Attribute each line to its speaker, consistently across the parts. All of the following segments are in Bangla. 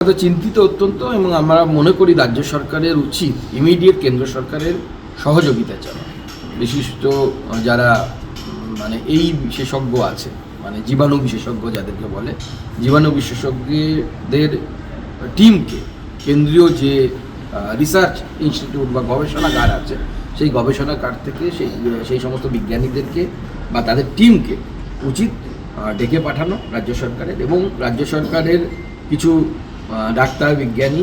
Speaker 1: তো চিন্তিত অত্যন্ত, এবং আমরা মনে করি রাজ্য সরকারের উচিত ইমিডিয়েট কেন্দ্র সরকারের সহযোগিতা চাওয়া। বিশিষ্ট যারা মানে এই বিশেষজ্ঞ আছে, মানে জীবাণু বিশেষজ্ঞ যাদেরকে বলে, জীবাণু বিশেষজ্ঞদের টিমকে কেন্দ্রীয় যে রিসার্চ ইনস্টিটিউট বা গবেষণাগার আছে সেই গবেষণাগার থেকে সেই সমস্ত বিজ্ঞানীদেরকে বা তাদের টিমকে উচিত ডেকে পাঠানো রাজ্য সরকারের, এবং রাজ্য সরকারের কিছু ডাক্তার বিজ্ঞানী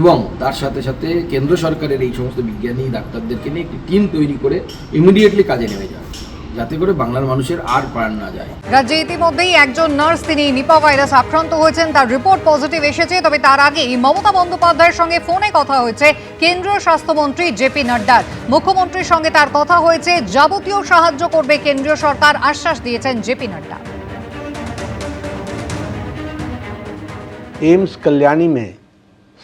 Speaker 1: এবং তার সাথে সাথে কেন্দ্র সরকারের এই সমস্ত বিজ্ঞানী ডাক্তারদেরকে নিয়ে একটি টিম তৈরি করে ইমিডিয়েটলি কাজে নেমে যাবে, যাতে করে বাংলার মানুষের আর প্রাণ না যায়।
Speaker 2: রাজ্যে ইতিমধ্যেই একজন নার্স তিনি নিপা ভাইরাস আক্রান্ত হয়েছেন, তার রিপোর্ট পজিটিভ এসেছে। তবে তার আগেই মমতা বন্দ্যোপাধ্যায়ের সঙ্গে ফোনে কথা হয়েছে কেন্দ্রীয় স্বাস্থ্যমন্ত্রী জেপি নাড্ডার। মুখ্যমন্ত্রীর সঙ্গে তার কথা হয়েছে, যাবতীয় সাহায্য করবে কেন্দ্রীয় সরকার, আশ্বাস দিয়েছেন জেপি নাড্ডা।
Speaker 3: एम्स कल्याणी में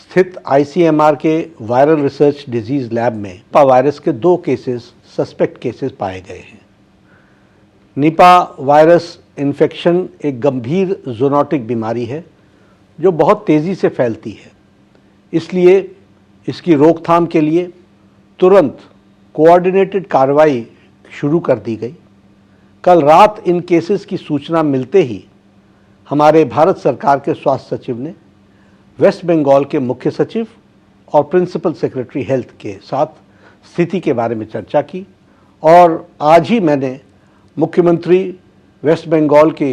Speaker 3: स्थित आईसीएमआर के वायरल रिसर्च डिजीज लैब में निपा वायरस के 2 केसेस सस्पेक्ट केसेस पाए गए हैं। निपा वायरस इन्फेक्शन एक गंभीर ज़ूनोटिक बीमारी है जो बहुत तेज़ी से फैलती है, इसलिए इसकी रोकथाम के लिए तुरंत कोऑर्डिनेटेड कार्रवाई शुरू कर दी गई। कल रात इन केसेस की सूचना मिलते ही हमारे भारत सरकार के स्वास्थ्य सचिव ने वेस्ट बंगाल के मुख्य सचिव और प्रिंसिपल सेक्रेटरी हेल्थ के साथ स्थिति के बारे में चर्चा की, और आज ही मैंने मुख्यमंत्री वेस्ट बंगाल के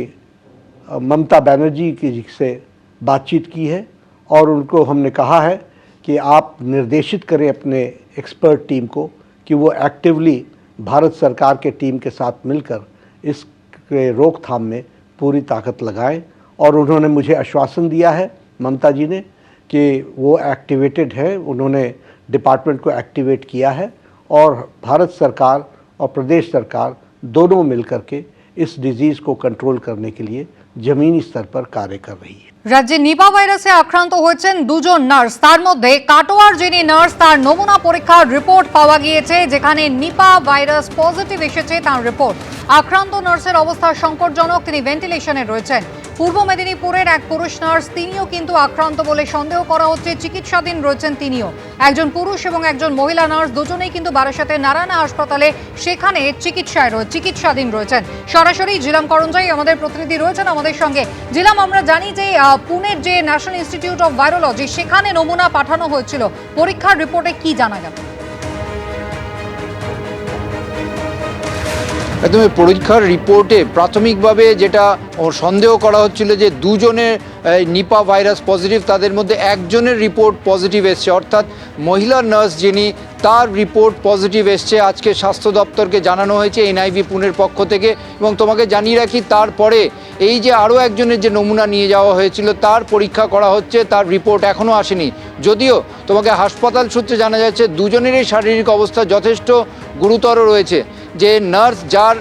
Speaker 3: ममता बनर्जी की से बातचीत की है, और उनको हमने कहा है कि आप निर्देशित करें अपने एक्सपर्ट टीम को कि वो एक्टिवली भारत सरकार के टीम के साथ मिलकर इसके रोकथाम में पूरी ताकत लगाएं। और उन्होंने मुझे आश्वासन दिया है, ममता जी ने, कि वो एक्टिवेटेड है, उन्होंने डिपार्टमेंट को एक्टिवेट किया है, और भारत सरकार और प्रदेश सरकार दोनों मिलकर के इस डिजीज़ को कंट्रोल करने के लिए जमीनी स्तर पर कार्य कर रही है।
Speaker 2: রাজ্যে নিপা ভাইরাসে আক্রান্ত হয়েছেন 2 জন নার্স, তার মধ্যে কাটোয়ার যিনি নার্স তার নমুনা পরীক্ষার রিপোর্ট পাওয়া গিয়েছে, যেখানে নিপা ভাইরাস পজিটিভ এসেছে তার রিপোর্ট। আক্রান্ত নার্সের অবস্থা সংকটজনক, তিনি ভেন্টিলেশনে রয়েছেন। পূর্ব মেদিনীপুরের এক পুরুষ নার্স, তিনিও কিন্তু আক্রান্ত বলে সন্দেহ করা হচ্ছে, চিকিৎসাধীন রয়েছেন তিনিও। একজন পুরুষ এবং একজন মহিলা নার্স দুজনেই কিন্তু বারাসাতের নারায়ণা হাসপাতালে সেখানে চিকিৎসাধীন রয়েছেন। সরাসরি জিলাম করঞ্জাই আমাদের প্রতিনিধি রয়েছেন আমাদের সঙ্গে। জিলাম, আমরা জানি যে পুনের যে ন্যাশনাল ইনস্টিটিউট অফ ভাইরোলজি সেখানে নমুনা পাঠানো হয়েছিল, পরীক্ষার রিপোর্টে কি জানা গেল?
Speaker 4: একদম পরীক্ষার রিপোর্টে প্রাথমিকভাবে যেটা সন্দেহ করা হচ্ছিল যে 2 জনের নিপা ভাইরাস পজিটিভ, তাদের মধ্যে একজনের রিপোর্ট পজিটিভ এসছে, অর্থাৎ মহিলা নার্স যিনি, তার রিপোর্ট পজিটিভ এসছে। আজকে স্বাস্থ্য দপ্তরকে জানানো হয়েছে এনআইভি পুনের পক্ষ থেকে। এবং তোমাকে জানিয়ে রাখি, তারপরে এই যে আরও একজনের যে নমুনা নিয়ে যাওয়া হয়েছিল তার পরীক্ষা করা হচ্ছে, তার রিপোর্ট এখনও আসেনি। যদিও তোমাকে হাসপাতাল সূত্রে জানা যাচ্ছে দুজনেরই শারীরিক অবস্থা যথেষ্ট গুরুতর রয়েছে। যে নার্স যার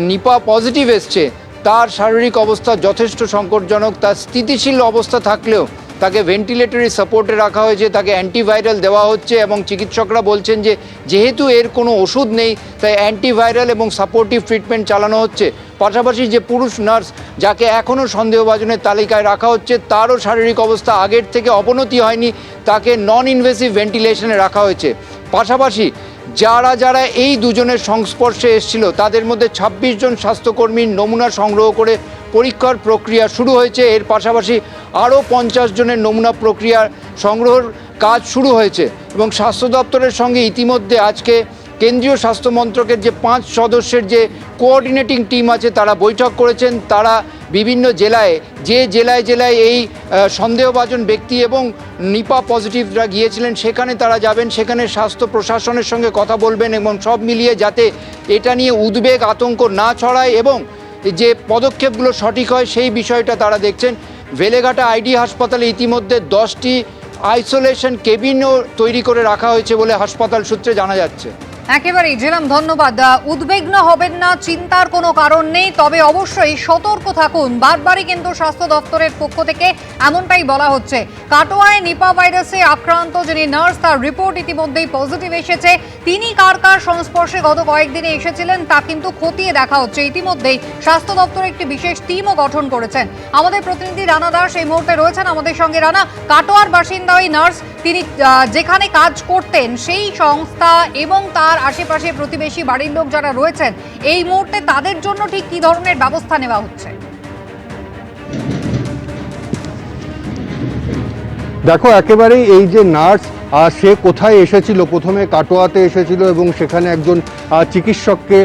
Speaker 4: নিপা পজিটিভ এসছে তার শারীরিক অবস্থা যথেষ্ট সংকটজনক, তার স্থিতিশীল অবস্থা থাকলেও তাকে ভেন্টিলেটরি সাপোর্টে রাখা হয়েছে, তাকে অ্যান্টিভাইরাল দেওয়া হচ্ছে, এবং চিকিৎসকরা বলছেন যে যেহেতু এর কোনো ওষুধ নেই তাই অ্যান্টিভাইরাল এবং সাপোর্টিভ ট্রিটমেন্ট চালানো হচ্ছে। পাশাপাশি যে পুরুষ নার্স যাকে এখনও সন্দেহভাজনের তালিকায় রাখা হচ্ছে, তারও শারীরিক অবস্থা আগের থেকে অবনতি হয়নি, তাকে নন ইনভেসিভ ভেন্টিলেশনে রাখা হয়েছে। পাশাপাশি যারা এই দুজনের সংস্পর্শে এসেছিল তাদের মধ্যে 26 জন স্বাস্থ্যকর্মীর নমুনা সংগ্রহ করে পরীক্ষার প্রক্রিয়া শুরু হয়েছে। এর পাশাপাশি আরও 50 জনের নমুনা প্রক্রিয়ার সংগ্রহের কাজ শুরু হয়েছে। এবং স্বাস্থ্য দপ্তরের সঙ্গে ইতিমধ্যে আজকে কেন্দ্রীয় স্বাস্থ্য মন্ত্রকের যে 5 সদস্যের যে কোঅর্ডিনেটিং টিম আছে তারা বৈঠক করেছেন। তারা বিভিন্ন জেলায় জেলায় এই সন্দেহভাজন ব্যক্তি এবং নিপা পজিটিভরা গিয়েছিলেন সেখানে তারা যাবেন, সেখানে স্বাস্থ্য প্রশাসনের সঙ্গে কথা বলবেন, এবং সব মিলিয়ে যাতে এটা নিয়ে উদ্বেগ আতঙ্ক না ছড়ায় এবং যে পদক্ষেপগুলো সঠিক হয় সেই বিষয়টা তারা দেখছেন। বেলেঘাটা আইডি হাসপাতালে ইতিমধ্যে 10টি আইসোলেশন কেবিনও তৈরি করে রাখা হয়েছে বলে হাসপাতাল সূত্রে জানা যাচ্ছে।
Speaker 2: একেবারেই জেলাম, ধন্যবাদ। উদ্বিগ্ন হবেন না, চিন্তার কোনো কারণ নেই, তবে অবশ্যই সতর্ক থাকুন। বারবারই কিন্তু স্বাস্থ্য দপ্তরের পক্ষ থেকে এমনটাই বলা হচ্ছে। কাটোয়ায় নিপা ভাইরাসে আক্রান্ত যিনি নার্স, তার রিপোর্ট ইতিমধ্যেই পজিটিভ এসেছে। তিনি কার কার সংস্পর্শে গত কয়েকদিনে এসেছিলেন তা কিন্তু খতিয়ে দেখা হচ্ছে। ইতিমধ্যেই স্বাস্থ্য দপ্তর একটি বিশেষ টিমও গঠন করেছেন। আমাদের প্রতিনিধি রানা দাস এই মুহূর্তে রয়েছেন আমাদের সঙ্গে। রানা, কাটোয়ার বাসিন্দা ওই নার্স, তিনি যেখানে কাজ করতেন সেই সংস্থা এবং তার আশেপাশে প্রতিবেশী বাড়ির লোক যারা রয়েছেন, এই মুহূর্তে তাদের জন্য ঠিক কি ধরনের ব্যবস্থা নেওয়া হচ্ছে?
Speaker 5: দেখো, একেবারেই এই যে নার্স, সে কোথায় এসেছিল, প্রথমে কাটোয়াতে এসেছিল এবং সেখানে একজন চিকিৎসককে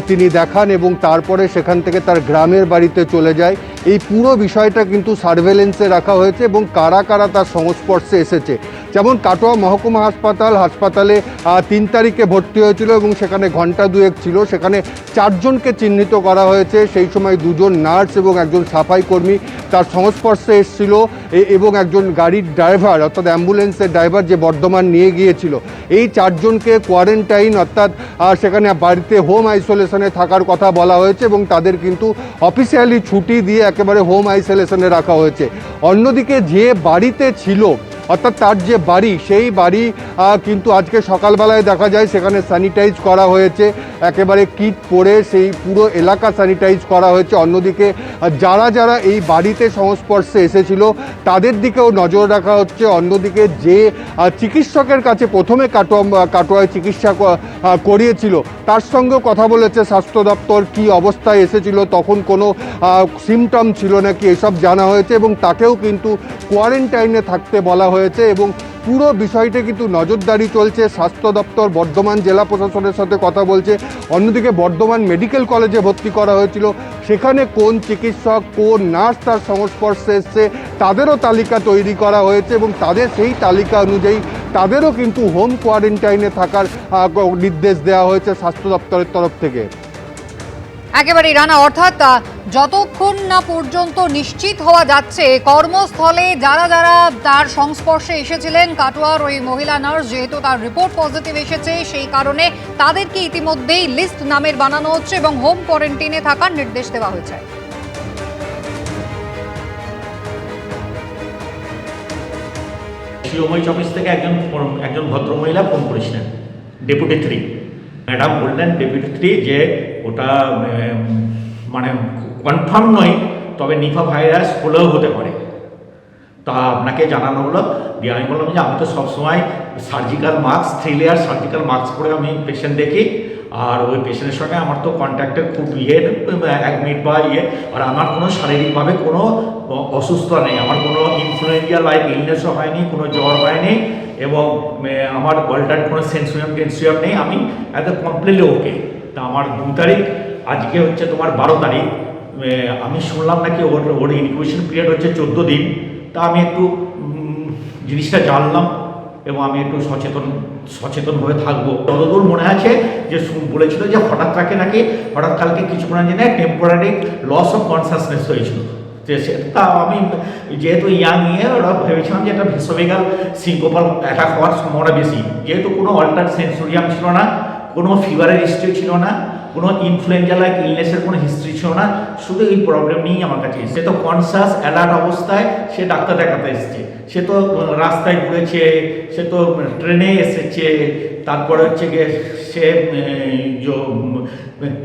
Speaker 5: তিনি দেখান এবং তারপরে সেখান থেকে তার গ্রামের বাড়িতে চলে যায়। এই পুরো বিষয়টা কিন্তু সার্ভেলেন্সে রাখা হয়েছে এবং কারা কারা তার সংস্পর্শে এসেছে। যেমন কাটোয়া মহকুমা হাসপাতালে 3 তারিখে ভর্তি হয়েছিল এবং সেখানে ঘন্টা 2 ছিল। সেখানে 4 জনকে চিহ্নিত করা হয়েছে। সেই সময় 2 জন নার্স এবং একজন সাফাই কর্মী তার সংস্পর্শে এসেছিল এবং একজন গাড়ির ড্রাইভার, অর্থাৎ অ্যাম্বুলেন্সের ড্রাইভার, যে বর্ধমান নিয়ে গিয়েছিল। এই 4 জনকে কোয়ারেন্টাইন, অর্থাৎ সেখানে বাড়িতে হোম আইসোলেশনে থাকার কথা বলা হয়েছে এবং তাদের কিন্তু অফিসিয়ালি ছুটি দিয়ে একেবারে হোম আইসোলেশনে রাখা হয়েছে। অন্যদিকে যে বাড়িতে ছিল, অর্থাৎ তার যে বাড়ি, সেই বাড়ি কিন্তু আজকে সকালবেলায় দেখা যায় সেখানে স্যানিটাইজ করা হয়েছে, একেবারে কিট পরে সেই পুরো এলাকা স্যানিটাইজ করা হয়েছে। অন্যদিকে যারা যারা এই বাড়িতে সংস্পর্শে এসেছিল তাদের দিকেও নজর রাখা হচ্ছে। অন্যদিকে যে চিকিৎসকের কাছে প্রথমে কাটোয়ায় চিকিৎসা করিয়েছিল তার সঙ্গেও কথা বলেছে স্বাস্থ্য দপ্তর। কী অবস্থায় এসেছিল, তখন কোনো সিমটম ছিল নাকি, এসব জানা হয়েছে এবং তাকেও কিন্তু কোয়ারেন্টাইনে থাকতে বলা হয়েছে এবং পুরো বিষয়টা কিন্তু নজরদারি চলছে। স্বাস্থ্য দপ্তর বর্ধমান জেলা প্রশাসনের সাথে কথা বলছে। অন্যদিকে বর্ধমান মেডিকেল কলেজে ভর্তি করা হয়েছিল, সেখানে কোন চিকিৎসক, কোন নার্স তার সংস্পর্শে এসছে তাদেরও তালিকা তৈরি করা হয়েছে এবং তাদের সেই তালিকা অনুযায়ী তাদেরও কিন্তু হোম কোয়ারেন্টাইনে থাকার নির্দেশ দেওয়া হয়েছে স্বাস্থ্য দপ্তরের তরফ থেকে।
Speaker 2: একেবারেই রানা, অর্থাৎ যতক্ষণ না পর্যন্ত নিশ্চিত হওয়া যাচ্ছে কর্মস্থলে যারা যারা তার সংস্পর্শে এসেছিলেন কাটোয়ার ওই মহিলা নার্স, যেহেতু তার রিপোর্ট পজিটিভ এসেছে সেই কারণে তাদেরকে ইতিমধ্যেই লিস্ট নামের বানানো হচ্ছে এবং হোম কোয়ারেন্টাইনে থাকার নির্দেশ দেওয়া হয়েছে।
Speaker 6: শিওময় অফিস থেকে একজন ভদ্রমহিলা ফোন করেছিলেন, ডেপুটি 3 ম্যাডাম বললেন, ডেপুটি 3 যে ওটা মানে কনফার্ম নয়, তবে নিপা ভাইরাস হলেও হতে পারে, তা আপনাকে জানানো হলো। দিয়ে আমি বললাম যে আমি তো সবসময় surgical mask, 3 layer surgical mask পরে আমি পেশেন্ট দেখি, আর ওই পেশেন্টের সঙ্গে আমার তো কন্ট্যাক্টের খুব অ্যাডমিট বা আর আমার কোনো শারীরিকভাবে কোনো অসুস্থ নেই, আমার কোনো ইনফ্লুয়েঞ্জা লাইক ইলনেসও হয়নি, কোনো জ্বর হয়নি এবং আমার অল্টার কোনো সেন্সিয়াম নেই, আমি একদম কমপ্লিটলি ওকে। তা আমার 2 তারিখ, আজকে হচ্ছে তোমার 12 তারিখ, আমি শুনলাম নাকি ওর ইনকিউবেশন পিরিয়ড হচ্ছে 14 দিন। তা আমি একটু জিনিসটা জানলাম এবং আমি একটু সচেতনভাবে থাকবো। যতদূর মনে আছে যে বলেছিল যে হঠাৎ কালকে কিছুক্ষণ জেনে টেম্পোরারি লস অফ কনসাসনেস হয়েছিল। তা আমি যেহেতু ওরা ভেবেছিলাম যে একটা ভেসোভেগাল সিঙ্কোপাল অ্যাটাক হওয়ার সম্ভাবনা বেশি, যেহেতু কোনো অল্টার সেন্সোরিয়াম ছিল না, কোনো ফিভারের হিস্ট্রি ছিল না, কোনো ইনফ্লুয়েঞ্জা লাইক ইলনেসের কোনো হিস্ট্রি ছিল না, শুধু এই প্রবলেম নিয়েই আমার কাছে এসেছে। সে তো কনসাস অ্যালার্ট অবস্থায় সে ডাক্তার দেখাতে এসেছে, সে তো রাস্তায় ঘুরেছে, সে তো ট্রেনে এসেছে, তারপরে হচ্ছে গিয়ে সে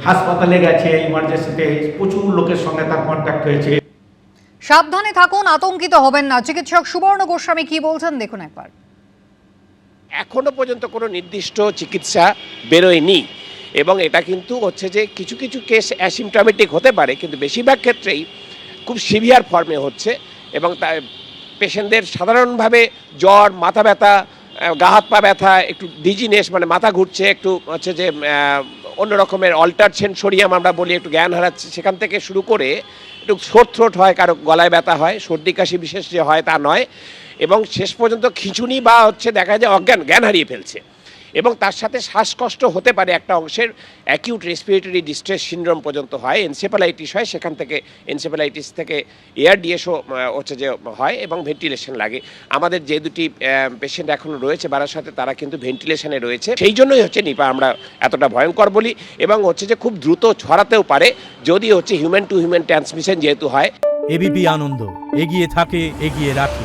Speaker 6: হাসপাতালে গেছে, ইমার্জেন্সিতে প্রচুর লোকের সঙ্গে তার কন্ট্যাক্ট হয়েছে।
Speaker 2: সাবধানে থাকুন, আতঙ্কিত হবেন না। চিকিৎসক সুবর্ণ গোস্বামী কি বলছেন দেখুন একবার।
Speaker 7: এখনো পর্যন্ত কোনো নির্দিষ্ট চিকিৎসা বেরোয়নি এবং এটা কিন্তু হচ্ছে যে কিছু কিছু কেস অ্যাসিমটমেটিক হতে পারে, কিন্তু বেশিরভাগ ক্ষেত্রেই খুব সিভিয়ার ফর্মে হচ্ছে এবং তার পেশেন্টদের সাধারণভাবে জ্বর, মাথা ব্যথা, গা হাত পা ব্যথা, একটু ডিজিনেস মানে মাথা ঘুরছে, একটু হচ্ছে যে অন্য রকমের অল্টার সেন্সোরিয়াম আমরা বলি, একটু জ্ঞান হারাচ্ছে, সেখান থেকে শুরু করে একটু সোর থ্রোট হয়, কারো গলায় ব্যথা হয়, সর্দি কাশি বিশেষ যে হয় তা নয়, এবং শেষ পর্যন্ত খিঁচুনি বা হচ্ছে দেখা যায় জ্ঞান হারিয়ে ফেলছে। এবং তার সাথে শ্বাসকষ্ট হতে পারে, একটা অংশের অ্যাকিউট রেসপিরেটরি ডিস্ট্রেস সিনড্রোম পর্যন্ত হয়, এনসেফালাইটিস হয়, সেখান থেকে এনসেফালাইটিস থেকে এআরডিএসও হচ্ছে যে হয় এবং ভেন্টিলেশন লাগে। আমাদের যে দুটি পেশেন্ট এখনও রয়েছে বারাসাতে তারা কিন্তু ভেন্টিলেশনে রয়েছে, সেই জন্যই হচ্ছে নিপা আমরা এতটা ভয়ঙ্কর বলি এবং হচ্ছে যে খুব দ্রুত ছড়াতেও পারে যদি হচ্ছে হিউম্যান টু হিউম্যান ট্রান্সমিশন যেহেতু হয়।
Speaker 8: এবিপি আনন্দ এগিয়ে থাকে, এগিয়ে রাখে।